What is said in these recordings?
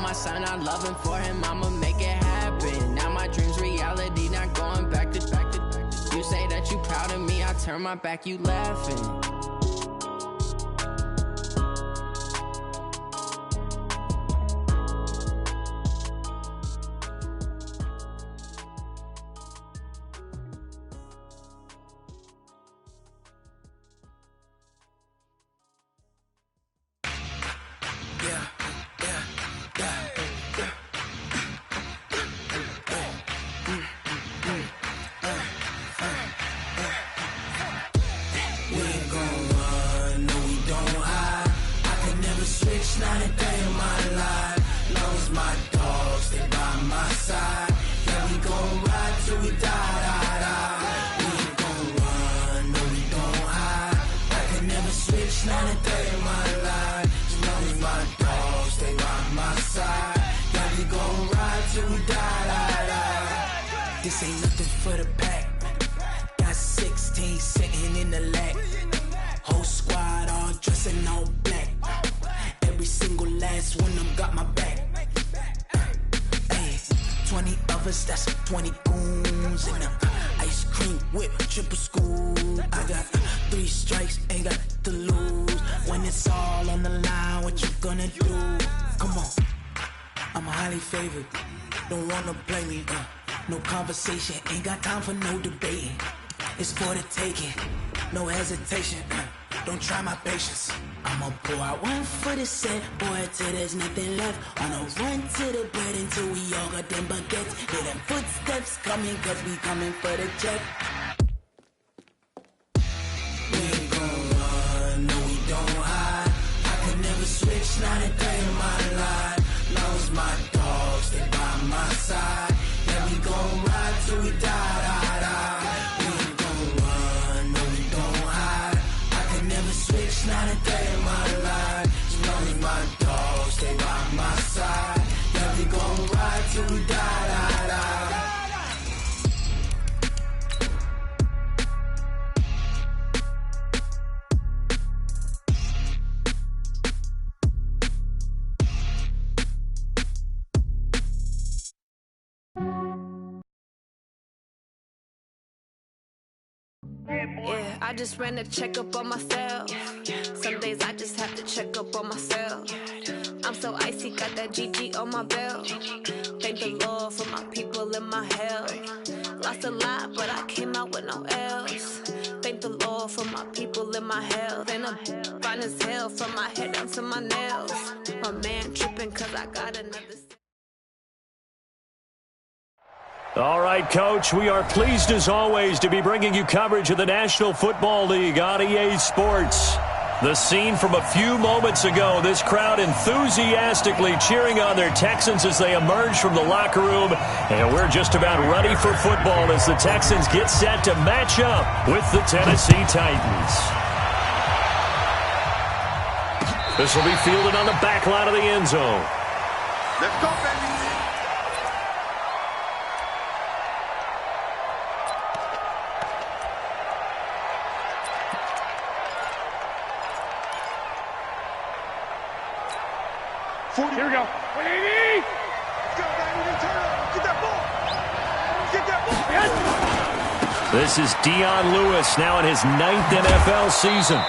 my son, I love him for him, I'ma make it happen. Now my dream's reality, not going back to. You say that you proud of me, I turn my back, you laughing. This ain't nothing for the pack. Got 16 sitting in the lap. Whole squad all dressed in all black. Every single last one of them got my back. Hey, 20 of us, that's 20 goons in the ice cream whip, triple school. I got 3 strikes, ain't got to lose. When it's all on the line, what you gonna do? Come on, I'm highly favored. Don't wanna play me, no conversation, ain't got time for no debating. It's for the taking, no hesitation, don't try my patience. I'ma pour out one for the set, boy, till there's nothing left. On a run to the bread until we all got them baguettes. Hear them footsteps coming, cause we coming for the check. We ain't gon' run, no we don't hide. I could never switch, not a day in my life. Long as my dogs, they by my side. Yeah, we gon' ride till we die. We ain't gon' run, no we don't hide. I could never switch, not a day in my life. As long as my dogs stay by my side. Yeah, we gon' ride till we die. Yeah, I just ran a checkup on myself. Some days I just have to check up on myself. I'm so icy, got that GG on my belt. Thank the Lord for my people and my health. Lost a lot, but I came out with no else. Thank the Lord for my people and my health. And I'm fine as hell from my head down to my nails. My man tripping cause I got another. All right, Coach, we are pleased as always to be bringing you coverage of the National Football League on EA Sports. The scene from a few moments ago, this crowd enthusiastically cheering on their Texans as they emerge from the locker room. And we're just about ready for football as the Texans get set to match up with the Tennessee Titans. This will be fielded on the back line of the end zone. Let's go, baby. Here we go. 180. Let's go, baby. Turn up. Get that ball. Get that ball. Yes. This is Dion Lewis now in his 9th NFL season.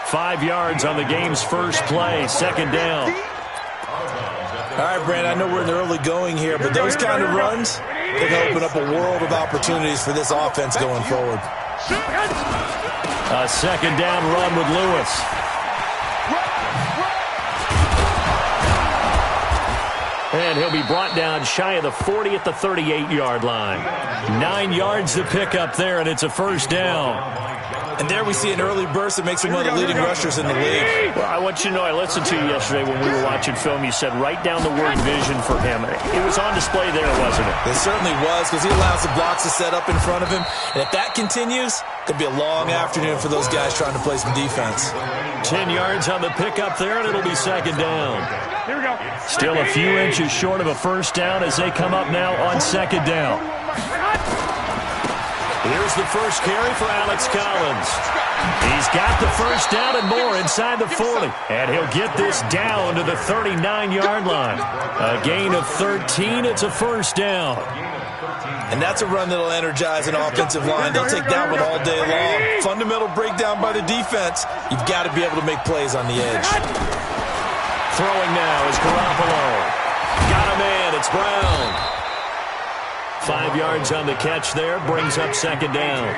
5 yards on the game's first play. Second down. All right, Brandon, I know we're in the early going here, but those kind of runs, they can open up a world of opportunities for this offense going forward. A second down run with Lewis. And he'll be brought down shy of the 40 at the 38-yard line. 9 yards to pick up there, and it's a first down. And there we see an early burst that makes him one of the leading rushers in the league. Well, I want you to know, I listened to you yesterday when we were watching film. You said write down the word vision for him. It was on display there, wasn't it? It certainly was, because he allows the blocks to set up in front of him. And if that continues, it could be a long afternoon for those guys trying to play some defense. 10 yards on the pickup there, and it'll be second down. Here we go. Still a few inches short of a first down as they come up now on second down. Here's the first carry for Alex Collins. He's got the first down and more inside the 40. And he'll get this down to the 39-yard line. A gain of 13. It's a first down. And that's a run that'll energize an offensive line. They'll take that one all day long. Fundamental breakdown by the defense. You've got to be able to make plays on the edge. Throwing now is Garoppolo. Got a man. It's Brown. 5 yards on the catch there. Brings up second down.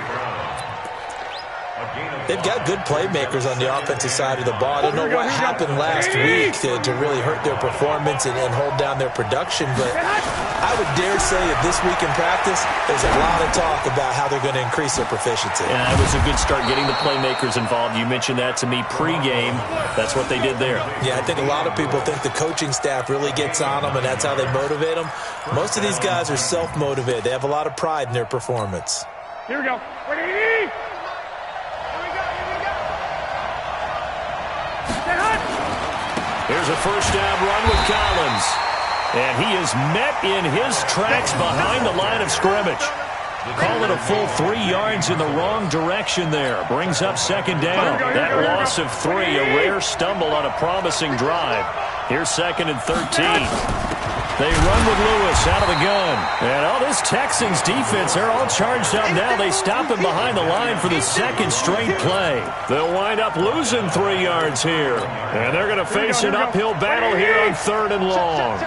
They've got good playmakers on the offensive side of the ball. I don't know what happened last week to really hurt their performance and hold down their production, but I would dare say that this week in practice, there's a lot of talk about how they're going to increase their proficiency. Yeah, it was a good start getting the playmakers involved. You mentioned that to me pregame. That's what they did there. Yeah, I think a lot of people think the coaching staff really gets on them, and that's how they motivate them. Most of these guys are self-motivated. They have a lot of pride in their performance. Here we go. Here's a first down run with Collins. And he is met in his tracks behind the line of scrimmage. Call it a full 3 yards in the wrong direction there. Brings up second down. That loss of 3, a rare stumble on a promising drive. Here's second and 13. They run with Lewis out of the gun. And this Texans defense, they're all charged up now. They stop him behind the line for the second straight play. They'll wind up losing 3 yards here. And they're going to face an uphill battle here on third and long.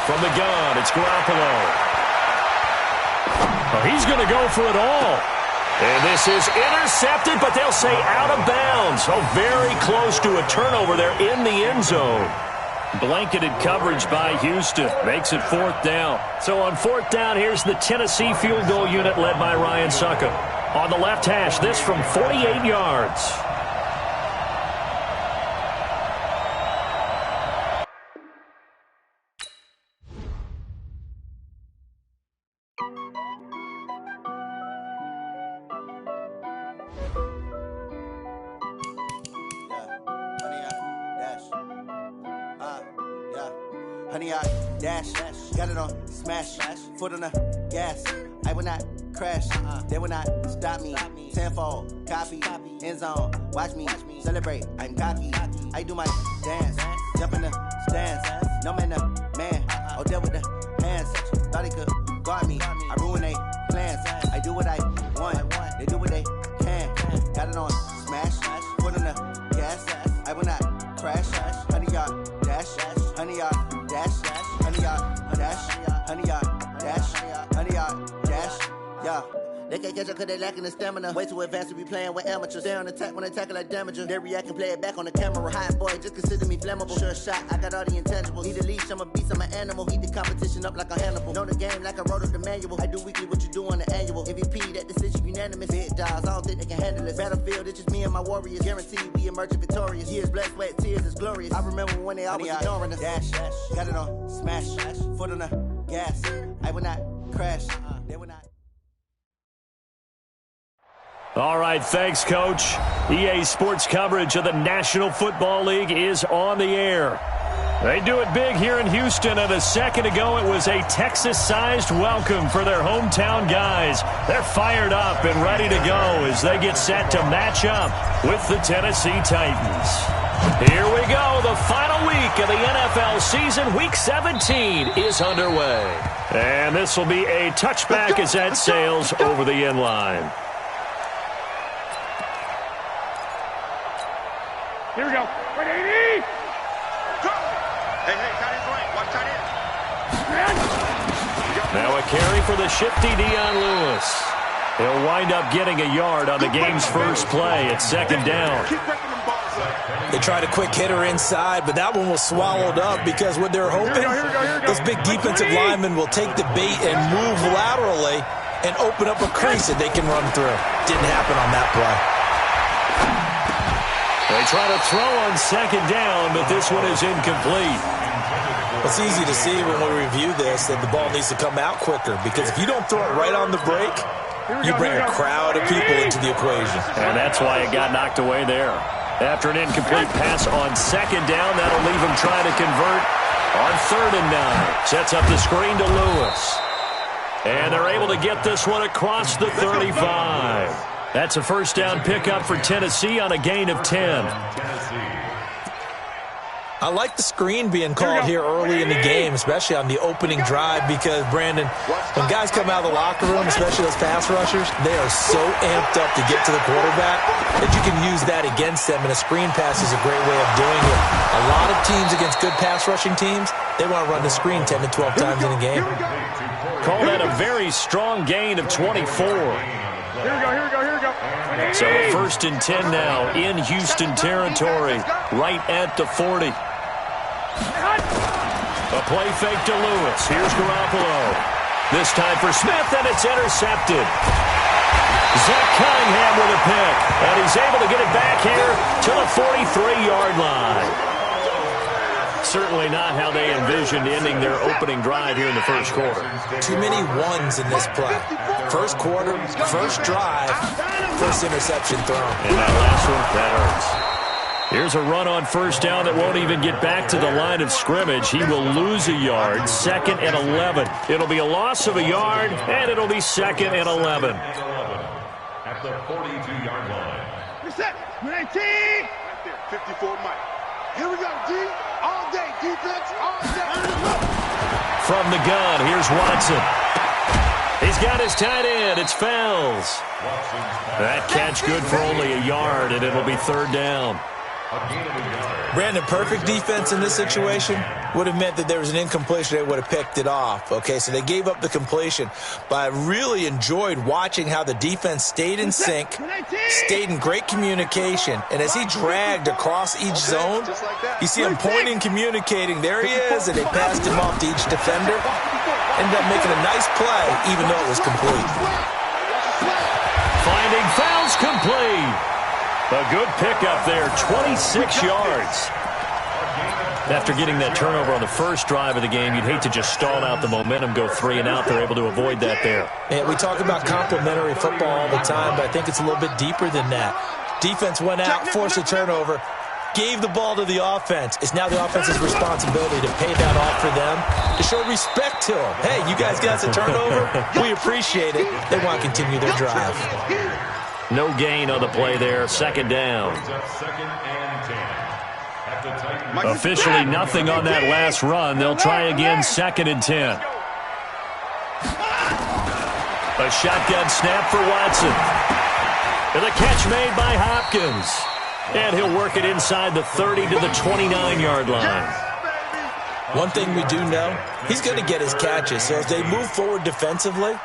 From the gun, it's Garoppolo. He's going to go for it all. And this is intercepted, but they'll say out of bounds. Very close to a turnover there in the end zone. Blanketed coverage by Houston. Makes it fourth down. So on fourth down, here's the Tennessee field goal unit led by Ryan Suckup. On the left hash, this from 48 yards. Honey, I dash, got it on smash, foot on the gas. I will not crash, they will not stop me. Tenfold, copy, end zone, watch me celebrate. I'm cocky, I do my dance, jump in the stands. No man, the man, deal with the hands. Thought he could guard me, I ruin they plans. I do what I want, they do what they can. Got it on smash, foot on the gas. I will not crash, honey, y'all dash, honey, y'all dash, honey, y'all dash, honey, y'all dash, honey, y'all dash, yeah. They can't catch up cause they lacking the stamina. Way too advanced to be playing with amateurs. Stay on attack when they tackle like damager. They react and play it back on the camera. Hot boy, just consider me flammable. Sure shot, I got all the intangibles. Need a leash, I'm a beast, I'm an animal. Eat the competition up like a Hannibal. Know the game like I wrote up the manual. I do weekly what you do on the annual. MVP, that decision unanimous. Big dogs, I don't think they can handle it. Battlefield, it's just me and my warriors. Guaranteed we emerge victorious. Years, blood, sweat, tears, is glorious. I remember when they always ignoring us. Dash, got it on smash, foot on the gas. I will not crash, they will not. All right, thanks, Coach. EA Sports coverage of the National Football League is on the air. They do it big here in Houston, and a second ago it was a Texas-sized welcome for their hometown guys. They're fired up and ready to go as they get set to match up with the Tennessee Titans. Here we go. The final week of the NFL season, Week 17, is underway. And this will be a touchback as that sails over the end line. Here we go. 180. Go. Hey, tight end's right. Watch tight end. Now a carry for the shifty Dion Lewis. He'll wind up getting a yard on the game's first play at second down. They tried a quick hitter inside, but that one was swallowed up because what they're hoping, those big defensive linemen will take the bait and move laterally and open up a crease that they can run through. Didn't happen on that play. They try to throw on second down, but this one is incomplete. It's easy to see when we review this that the ball needs to come out quicker, because if you don't throw it right on the break, you bring a crowd of people into the equation. And that's why it got knocked away there. After an incomplete pass on second down, that'll leave him trying to convert on 3rd and 9. Sets up the screen to Lewis. And they're able to get this one across the 35. That's a first down pickup for Tennessee on a gain of 10. I like the screen being called here early in the game, especially on the opening drive, because, Brandon, when guys come out of the locker room, especially those pass rushers, they are so amped up to get to the quarterback that you can use that against them, and a screen pass is a great way of doing it. A lot of teams against good pass rushing teams, they want to run the screen 10 to 12 times in a game. Call that a very strong gain of 24. Here we go. So first and 10 now in Houston territory, right at the 40. A play fake to Lewis. Here's Garoppolo. This time for Smith, and it's intercepted. Zach Cunningham with a pick, and he's able to get it back here to the 43-yard line. Certainly not how they envisioned ending their opening drive here in the first quarter. Too many ones in this play. First quarter, first drive, first interception thrown. And that last one, that hurts. Here's a run on first down that won't even get back to the line of scrimmage. He will lose a yard, 2nd and 11. It'll be a loss of a yard, and it'll be 2nd and 11. At the 42-yard line. Reset. 19. Right there, 54 Mike. Here we go, D. All day, defense, all day. From the gun, here's Watson. He's got his tight end. It's Fells. That catch good for only a yard, and it'll be 3rd down. Brandon, perfect defense in this situation would have meant that there was an incompletion. They would have picked it off. Okay, so they gave up the completion. But I really enjoyed watching how the defense stayed in sync, stayed in great communication. And as he dragged across each zone, you see him pointing, communicating. There he is, and they passed him off to each defender. Ended up making a nice play, even though it was complete. Finding Fells complete. A good pickup there, 26 yards. After getting that turnover on the first drive of the game, you'd hate to just stall out the momentum, go 3 and out. They're able to avoid that there. And we talk about complementary football all the time, but I think it's a little bit deeper than that. Defense went out, forced a turnover, gave the ball to the offense. It's now the offense's responsibility to pay that off for them, to show respect to them. Hey, you guys got us a turnover. We appreciate it. They want to continue their drive. No gain on the play there. 2nd down. Officially nothing on that last run. They'll try again, 2nd and 10. A shotgun snap for Watson. And the catch made by Hopkins. And he'll work it inside the 30 to the 29-yard line. One thing we do know, he's going to get his catches. So as they move forward defensively,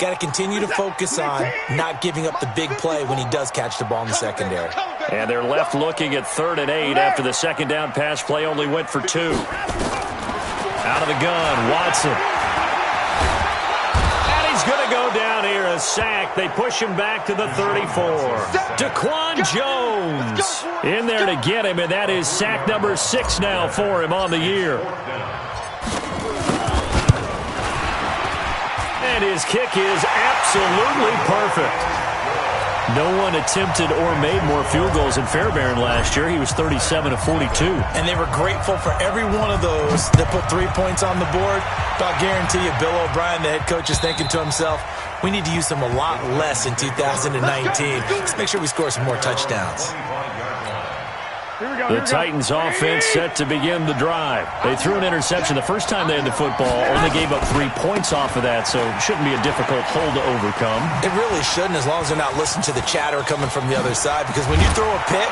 got to continue to focus on not giving up the big play when he does catch the ball in the secondary. And they're left looking at 3rd and 8 after the 2nd down pass play only went for 2. Out of the gun, Watson. And he's going to go down here, a sack. They push him back to the 34. Daquan Jones in there to get him, and that is sack number 6 now for him on the year. And his kick is absolutely perfect. No one attempted or made more field goals in Fairbairn last year. He was 37 of 42. And they were grateful for every one of those that put 3 points on the board. But I'll guarantee you, Bill O'Brien, the head coach, is thinking to himself, we need to use them a lot less in 2019. Let's make sure we score some more touchdowns. The Titans offense set to begin the drive. They threw an interception the first time they had the football, only gave up 3 points off of that, so it shouldn't be a difficult hole to overcome. It really shouldn't, as long as they're not listening to the chatter coming from the other side, because when you throw a pick,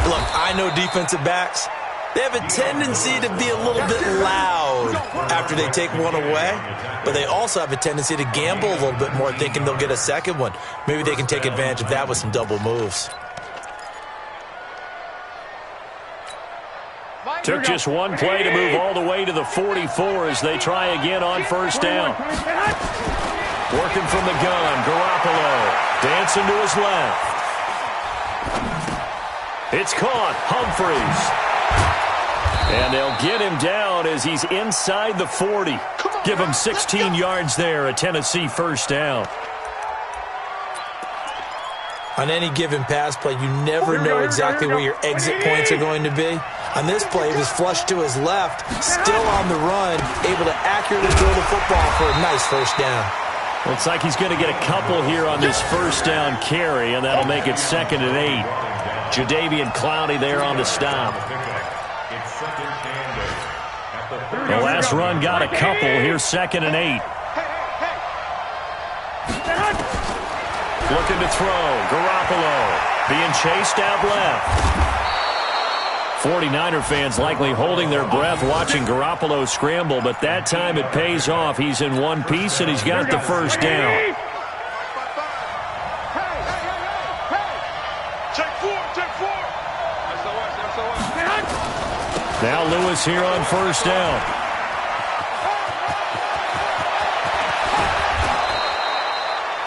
look, I know defensive backs, they have a tendency to be a little bit loud after they take one away, but they also have a tendency to gamble a little bit more, thinking they'll get a second one. Maybe they can take advantage of that with some double moves. Took just one play to move all the way to the 44 as they try again on first down. Working from the gun, Garoppolo dancing to his left. It's caught, Humphreys. And they'll get him down as he's inside the 40. Give him 16 yards there, a Tennessee first down. On any given pass play, you never know exactly where your exit points are going to be. On this play, he was flushed to his left, still on the run, able to accurately throw the football for a nice first down. Looks like he's going to get a couple here on this first down carry, and that'll make it 2nd and 8. Jadeveon Clowney there on the stop. The last run got a couple. Here's 2nd and 8. Looking to throw. Garoppolo being chased out left. 49er fans likely holding their breath watching Garoppolo scramble, but that time it pays off. He's in one piece, and he's got the first down. Now Lewis here on first down.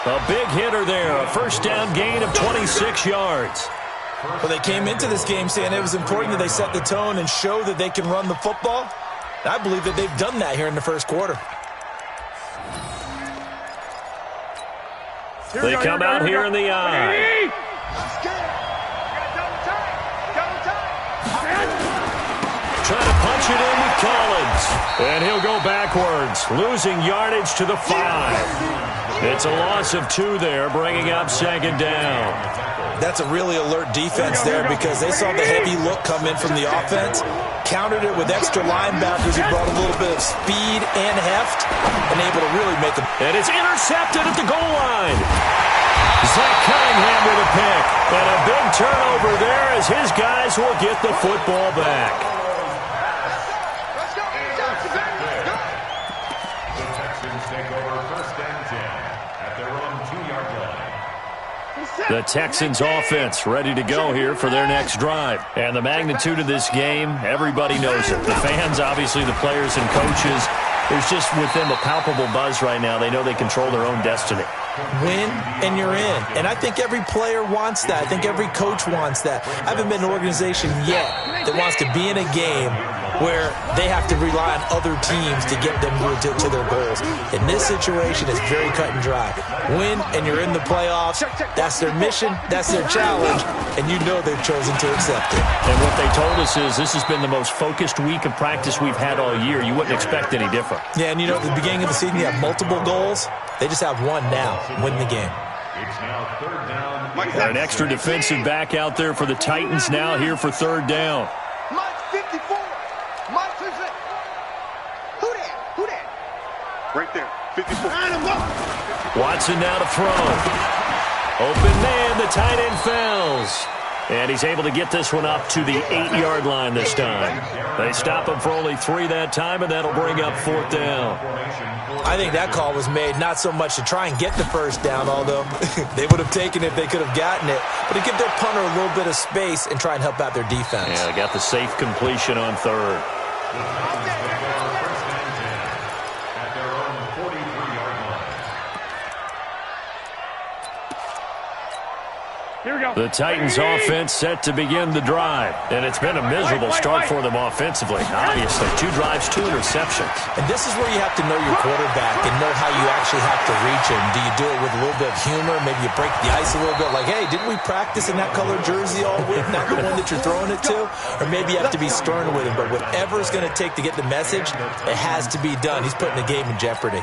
A big hitter there, a first down gain of 26 yards. Well, they came into this game saying it was important that they set the tone and show that they can run the football. I believe that they've done that here in the first quarter. They come out here in the eye. Trying to punch it in with Collins. And he'll go backwards, losing yardage to the 5. It's a loss of 2 there, bringing up 2nd down. That's a really alert defense there because they saw the heavy look come in from the offense, countered it with extra linebackers who brought a little bit of speed and heft, and able to really make them. And it's intercepted at the goal line. Zach Cunningham with a pick. And a big turnover there as his guys will get the football back. The Texans take over 1st and 10 at their own 2-yard line. The Texans offense ready to go here for their next drive. And the magnitude of this game, everybody knows it. The fans, obviously the players and coaches. There's just with them a palpable buzz right now. They know they control their own destiny. Win and you're in. And I think every player wants that. I think every coach wants that. I haven't been in an organization yet that wants to be in a game where they have to rely on other teams to get them to their goals. In this situation, it's very cut and dry. Win and you're in the playoffs. That's their mission. That's their challenge. And you know they've chosen to accept it. And what they told us is this has been the most focused week of practice we've had all year. You wouldn't expect any different. Yeah, and you know, at the beginning of the season, you have multiple goals. They just have one now. Win the game. It's now 3rd down. An extra defensive back out there for the Titans now here for 3rd down. Mike 54. Mike 56. Who that? Who that? Right there. 54. Watson now to throw. Open man, the tight end fails. And he's able to get this one up to the 8-yard line this time. They stop him for only 3 that time, and that'll bring up 4th down. I think that call was made not so much to try and get the first down, although they would have taken it if they could have gotten it, but to give their punter a little bit of space and try and help out their defense. Yeah, they got the safe completion on 3rd. Here we go. The Titans offense set to begin the drive. And it's been a miserable start for them offensively. Obviously, 2 drives, 2 interceptions. And this is where you have to know your quarterback and know how you actually have to reach him. Do you do it with a little bit of humor? Maybe you break the ice a little bit. Like, hey, didn't we practice in that color jersey all week? Not the one that you're throwing it to? Or maybe you have to be stern with him. But whatever it's going to take to get the message, it has to be done. He's putting the game in jeopardy.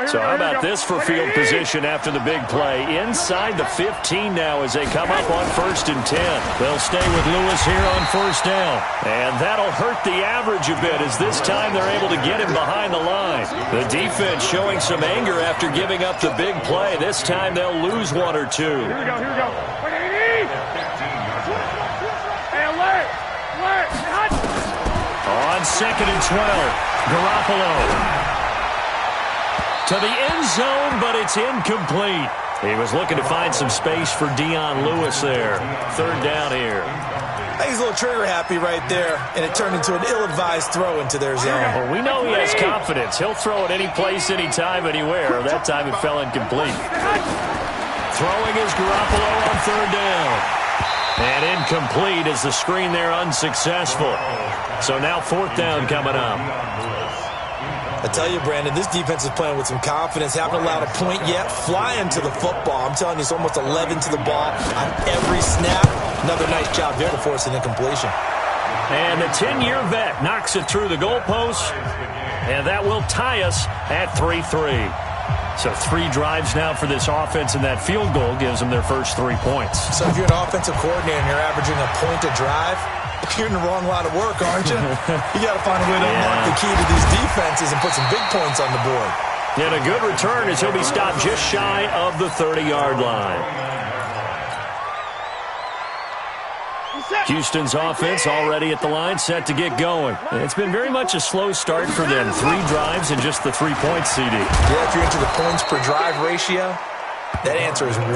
So how about this for field position after the big play? Inside the 15 now as they come up on 1st and 10. They'll stay with Lewis here on 1st down. And that'll hurt the average a bit as this time they're able to get him behind the line. The defense showing some anger after giving up the big play. This time they'll lose 1 or 2. Here we go. Here we go. Hey, alert. On 2nd and 12, Garoppolo to the end zone, but it's incomplete. He was looking to find some space for Dion Lewis there. 3rd down here. I think he's a little trigger happy right there, and it turned into an ill-advised throw into their zone. Well, we know he has confidence. He'll throw it any place, anytime, anywhere. That time it fell incomplete. Throwing is Garoppolo on 3rd down. And incomplete as the screen there unsuccessful. So now 4th down coming up. I tell you, Brandon, this defense is playing with some confidence. Haven't allowed a point yet. Flying to the football. I'm telling you, it's almost 11 to the ball on every snap. Another nice job there to force an incompletion. And the 10-year vet knocks it through the goalpost, and that will tie us at 3-3. So 3 drives now for this offense, and that field goal gives them their first 3 points. So if you're an offensive coordinator and you're averaging a point a drive, you're in the wrong line of work, aren't you? You got to find a way to unlock the key to these defenses and put some big points on the board. And a good return as he'll be stopped just shy of the 30-yard line. Houston's offense already at the line, set to get going. It's been very much a slow start for them. 3 drives and just the 3 points, CD. Yeah, if you're into the points per drive ratio, that answer is 1.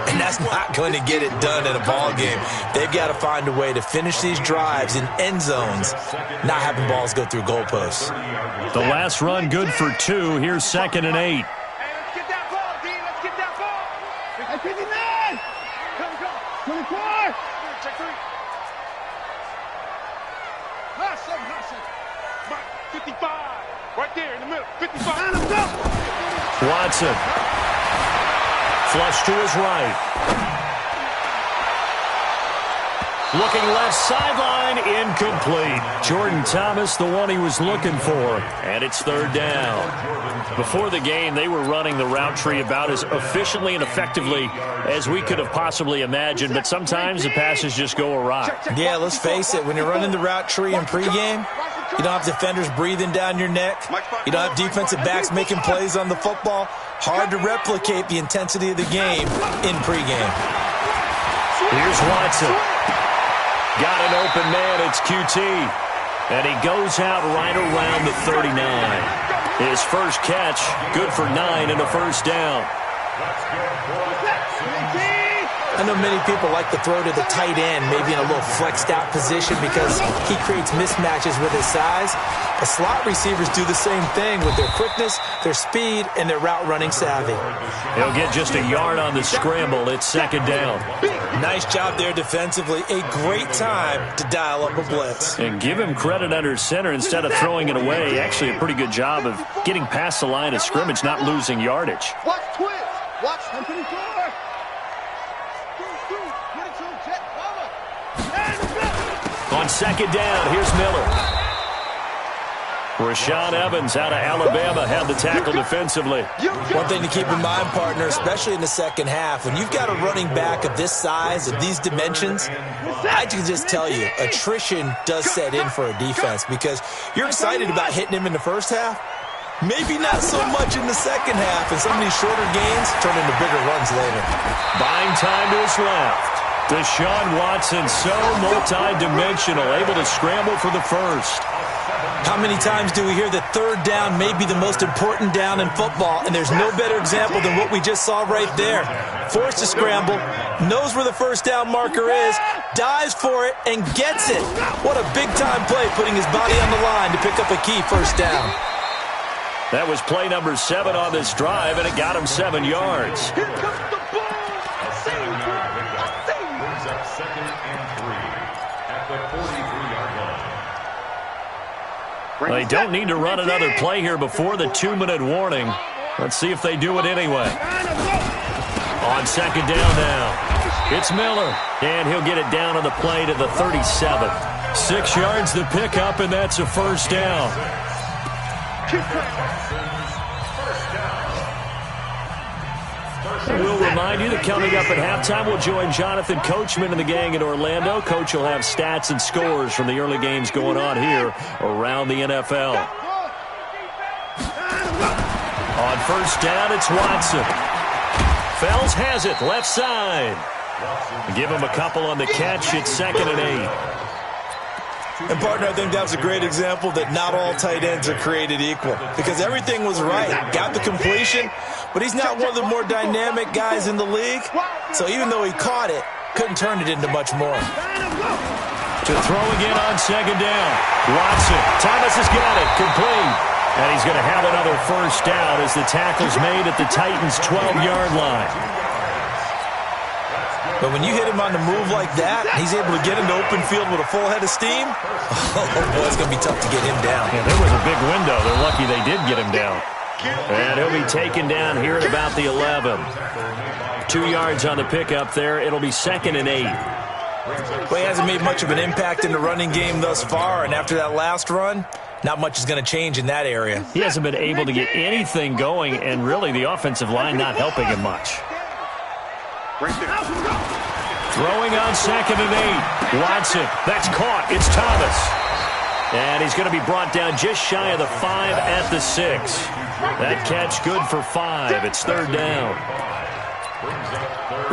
And that's not going to get it done in a ball game. They've got to find a way to finish these drives in end zones, not having balls go through goalposts. The last run good for 2. Here's 2nd and 8. Let's get that ball, D. Let's get that ball. 59. 24. Check 3. Hot 7. 55. Right there in the middle. 55. Let's go. Watson. Flush to his right. Looking left sideline, incomplete. Jordan Thomas, the one he was looking for, and it's 3rd down. Before the game, they were running the route tree about as efficiently and effectively as we could have possibly imagined, but sometimes the passes just go awry. Yeah, let's face it, when you're running the route tree in pregame, you don't have defenders breathing down your neck. You don't have defensive backs making plays on the football. Hard to replicate the intensity of the game in pregame. Here's Watson. Got an open man, it's QT. And he goes out right around the 39. His first catch, good for 9 and a first down. I know many people like to throw to the tight end, maybe in a little flexed out position because he creates mismatches with his size. The slot receivers do the same thing with their quickness, their speed, and their route running savvy. He'll get just a yard on the scramble. It's 2nd down. Nice job there defensively. A great time to dial up a blitz. And give him credit under center instead of throwing it away. Actually a pretty good job of getting past the line of scrimmage, not losing yardage. Watch twist. Watch 24. On 2nd down, here's Miller. Rashaan Evans out of Alabama had the tackle defensively. One thing to keep in mind, partner, especially in the second half, when you've got a running back of this size, of these dimensions, I can just tell you, attrition does set in for a defense because you're excited about hitting him in the first half. Maybe not so much in the second half, and some of these shorter gains turn into bigger runs later. Buying time to his left. Deshaun Watson, so multi-dimensional, able to scramble for the first. How many times do we hear that 3rd down may be the most important down in football, and there's no better example than what we just saw right there. Forced to scramble, knows where the first down marker is, dives for it, and gets it. What a big-time play, putting his body on the line to pick up a key first down. That was play number 7 on this drive, and it got him 7 yards. Here comes the ball. Second and 3 at the 43-yard line. Well, they don't need to run another play here before the 2-minute warning. Let's see if they do it anyway. On 2nd down now, it's Miller, and he'll get it down on the play to the 37. 6 yards to pick up, and that's a first down. We'll remind you that coming up at halftime, we'll join Jonathan Coachman and the gang in Orlando. Coach will have stats and scores from the early games going on here around the NFL. On first down, it's Watson. Fells has it, left side. Give him a couple on the catch. It's 2nd and 8. And, partner, I think that was a great example that not all tight ends are created equal because everything was right. Got the completion, but he's not one of the more dynamic guys in the league. So even though he caught it, couldn't turn it into much more. To throw again on 2nd down. Watson. Thomas has got it. Complete. And he's going to have another first down as the tackle's made at the Titans' 12-yard line. But when you hit him on the move like that, he's able to get into open field with a full head of steam. Oh, boy, it's going to be tough to get him down. Yeah, there was a big window. They're lucky they did get him down. And he'll be taken down here at about the 11. 2 yards on the pickup there. It'll be 2nd and 8. Well, he hasn't made much of an impact in the running game thus far, and after that last run, not much is going to change in that area. He hasn't been able to get anything going, and really the offensive line not helping him much. Throwing on 2nd and 8. Watson, that's caught. It's Thomas. And he's going to be brought down just shy of the 5 at the 6. That catch good for 5. It's 3rd down.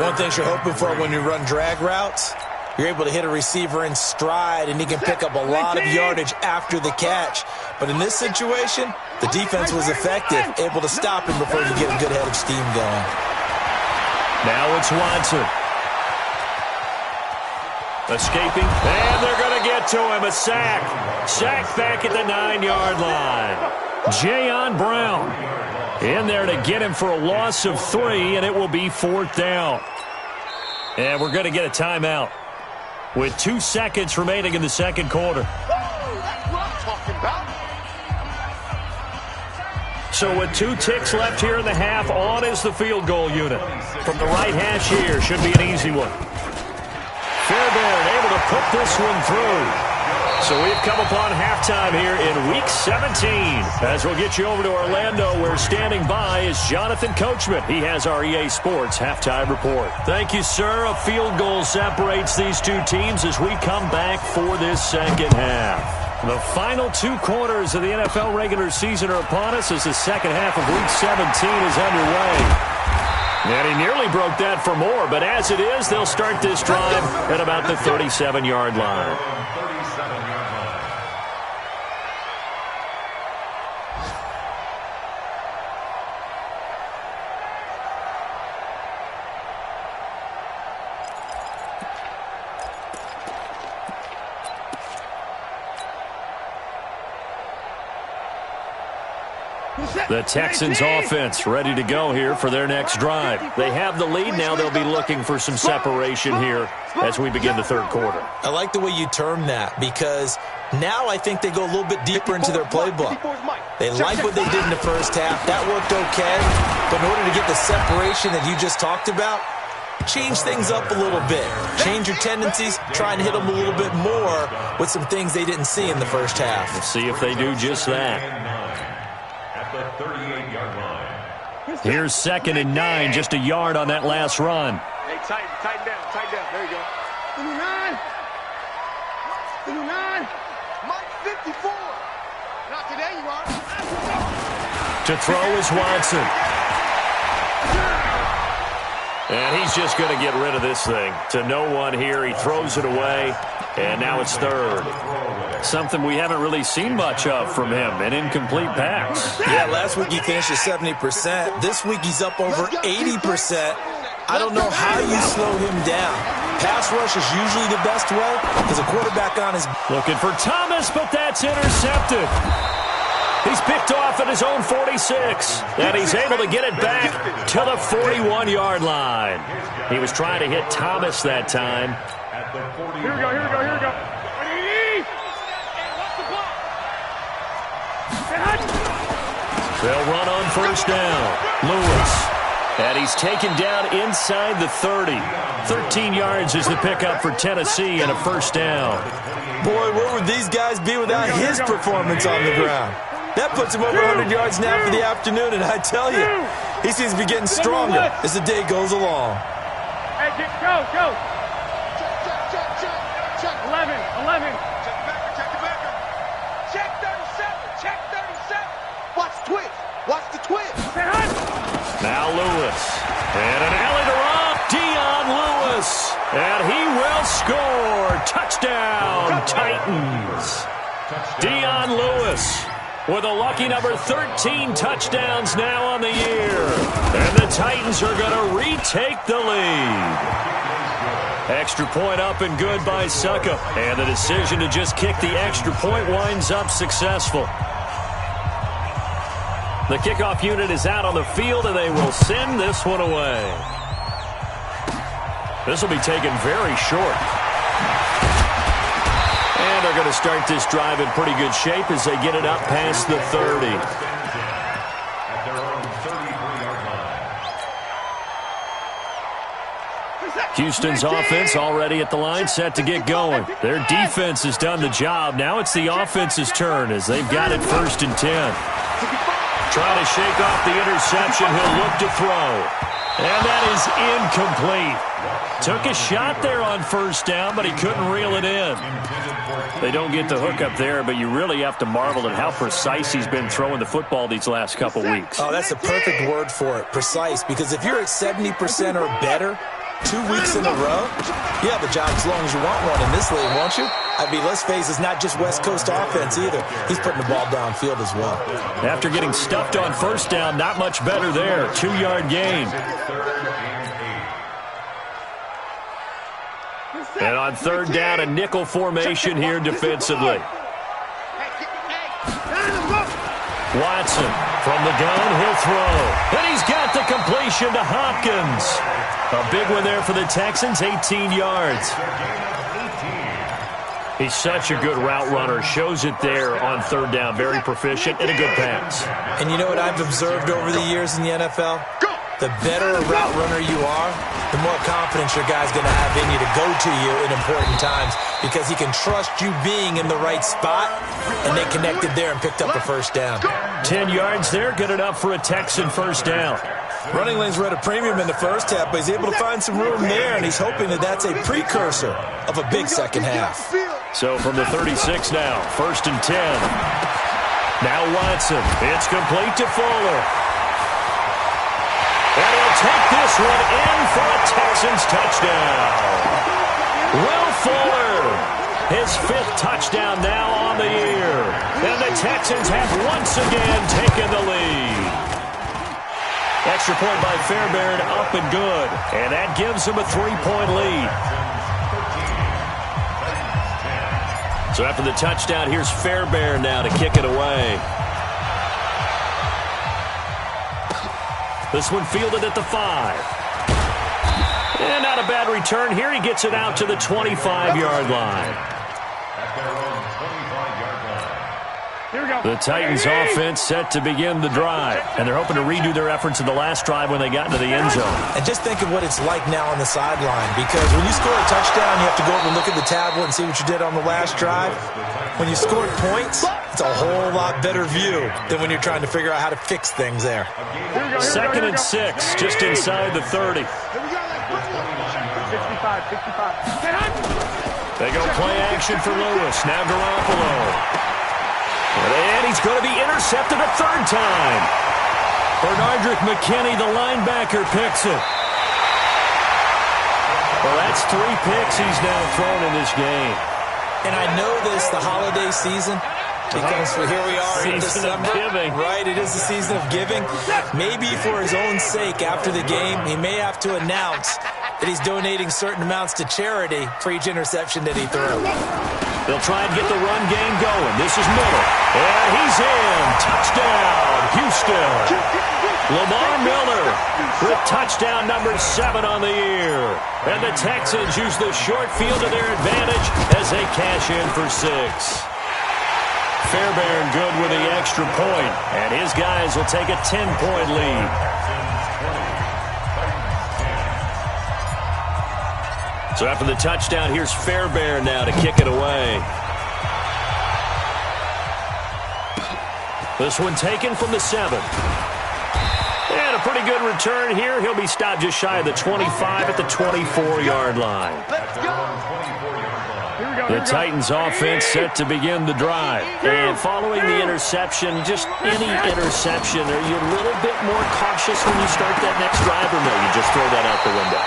One thing you're hoping for when you run drag routes, you're able to hit a receiver in stride, and he can pick up a lot of yardage after the catch. But in this situation, the defense was effective, able to stop him before he could get a good head of steam going. Now it's Watson. Escaping, and they're going to get to him. A sack. Sack back at the 9-yard line. Jayon Brown in there to get him for a loss of 3, and it will be 4th down. And we're going to get a timeout with 2 seconds remaining in the second quarter. So with 2 ticks left here in the half, on is the field goal unit. From the right hash here, should be an easy one. Fairbairn able to put this one through. So we've come upon halftime here in Week 17. As we'll get you over to Orlando, where standing by is Jonathan Coachman. He has our EA Sports Halftime Report. Thank you, sir. A field goal separates these two teams as we come back for this second half. The final 2 quarters of the NFL regular season are upon us as the second half of Week 17 is underway. And he nearly broke that for more, but as it is, they'll start this drive at about the 37-yard line. The Texans offense ready to go here for their next drive. They have the lead now. They'll be looking for some separation here as we begin the third quarter. I like the way you term that, because now I think they go a little bit deeper into their playbook. They like what they did in the first half. That worked okay. But in order to get the separation that you just talked about, change things up a little bit. Change your tendencies. Try and hit them a little bit more with some things they didn't see in the first half. We'll see if they do just that. The 38-yard line. Here's 2nd and 9, just a yard on that last run. Hey, tighten down. There you go. 59. Mike 54. Not today, you are. To throw is Watson. And he's just going to get rid of this thing. To no one here. He throws it away, and now it's 3rd. Something we haven't really seen much of from him, an incomplete pass. Yeah, last week he finished at 70%. This week he's up over 80%. I don't know how you slow him down. Pass rush is usually the best way because a quarterback on his... Looking for Thomas, but that's intercepted. He's picked off at his own 46, and he's able to get it back to the 41-yard line. He was trying to hit Thomas that time. Here we go. They'll run on first down. Lewis. And he's taken down inside the 30. 13 yards is the pickup for Tennessee and a first down. Boy, where would these guys be without his performance on the ground? That puts him over 100 yards now for the afternoon, and I tell you, he seems to be getting stronger as the day goes along. Hey, go. Check 11. Check the backer. Check 37. Watch the twist. Now Lewis. And an alley to Rob. Dion Lewis. And he will score. Touchdown, Titans. Dion Lewis with a lucky number 13 touchdowns now on the year. And the Titans are going to retake the lead. Extra point up and good by Succa. And the decision to just kick the extra point winds up successful. The kickoff unit is out on the field, and they will send this one away. This will be taken very short. And they're going to start this drive in pretty good shape as they get it up past the 30. At their own 33-yard line. Houston's offense already at the line, set to get going. Their defense has done the job. Now it's the offense's turn as they've got it 1st and 10. Trying to shake off the interception. He'll look to throw. And that is incomplete. Took a shot there on 1st down, but he couldn't reel it in. They don't get the hook up there, but you really have to marvel at how precise he's been throwing the football these last couple weeks. Oh, that's a perfect word for it, precise, because if you're at 70% or better 2 weeks in a row, you have a job as long as you want one in this league, won't you? I mean, let's face it, it's not just West Coast offense either. He's putting the ball downfield as well. After getting stuffed on 1st down, not much better there. 2-yard gain. And on 3rd down, a nickel formation here defensively. Watson from the gun, he'll throw. And he's got the completion to Hopkins. A big one there for the Texans, 18 yards. He's such a good route runner. Shows it there on 3rd down. Very proficient and a good pass. And you know what I've observed over the years in the NFL? The better a route runner you are, the more confidence your guy's going to have in you to go to you in important times because he can trust you being in the right spot, and they connected there and picked up a 1st down. 10 yards there, good enough for a Texan 1st down. Running lanes were at a premium in the 1st half, but he's able to find some room there, and he's hoping that that's a precursor of a big 2nd half. So from the 36 now, 1st and 10. Now Watson, it's complete to Fuller. And he'll take this one in for a Texans touchdown. Will Fuller, his 5th touchdown now on the year. And the Texans have once again taken the lead. Extra point by Fairbairn, up and good. And that gives him a 3-point lead. So after the touchdown, here's Fairbairn now to kick it away. This one fielded at the 5. And not a bad return here. He gets it out to the 25-yard line. The Titans offense set to begin the drive. And they're hoping to redo their efforts in the last drive when they got into the end zone. And just think of what it's like now on the sideline. Because when you score a touchdown, you have to go over and look at the tablet and see what you did on the last drive. When you scored points, it's a whole lot better view than when you're trying to figure out how to fix things there. 2nd and 6, just inside the 30. They go play action for Lewis. Now Garoppolo. And he's going to be intercepted a 3rd time. Bernardrick McKinney, the linebacker, picks it. Well, that's 3 picks he's now thrown in this game. And I know this, the holiday season, because here we are in December. Right, it is the season of giving. Maybe for his own sake, after the game, he may have to announce that he's donating certain amounts to charity for each interception that he threw. They'll try and get the run game going. This is Miller. And he's in. Touchdown, Houston. Lamar Miller with touchdown number 7 on the year. And the Texans use the short field to their advantage as they cash in for 6. Fairbairn good with the extra point. And his guys will take a 10-point lead. So after the touchdown, here's Fairbairn now to kick it away. This one taken from the 7. And a pretty good return here. He'll be stopped just shy of the 25 at the 24-yard line. The Titans offense set to begin the drive. And following the interception, just any interception, are you a little bit more cautious when you start that next drive, or no, you just throw that out the window?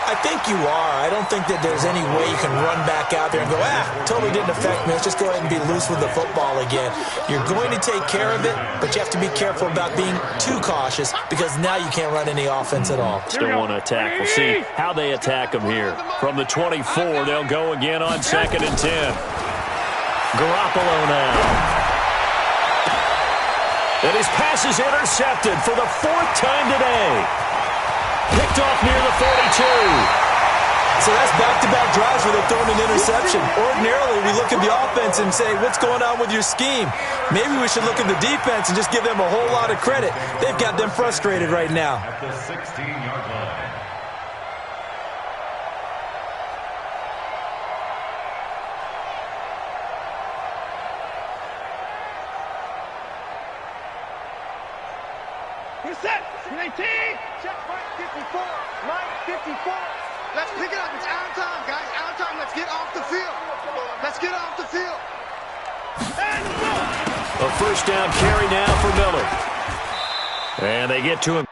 I think you are. I don't think that there's any way you can run back out there and go, totally didn't affect me. Let's just go ahead and be loose with the football again. You're going to take care of it, but you have to be careful about being too cautious because now you can't run any offense at all. Still want to attack. We'll see how they attack them here. From the 24, they'll go again on 2nd and 10. Garoppolo now. And his pass is intercepted for the 4th time today. Picked off near the 42. So that's back-to-back drives where they're throwing an interception. Ordinarily, we look at the offense and say, what's going on with your scheme? Maybe we should look at the defense and just give them a whole lot of credit. They've got them frustrated right now. At the 16-yard line. You're set. 19. Check Mike 54. Mike 54. Let's pick it up. It's out of time, guys. Out of time. Let's get off the field. Let's get off the field. A first down carry now for Miller. And they get to him.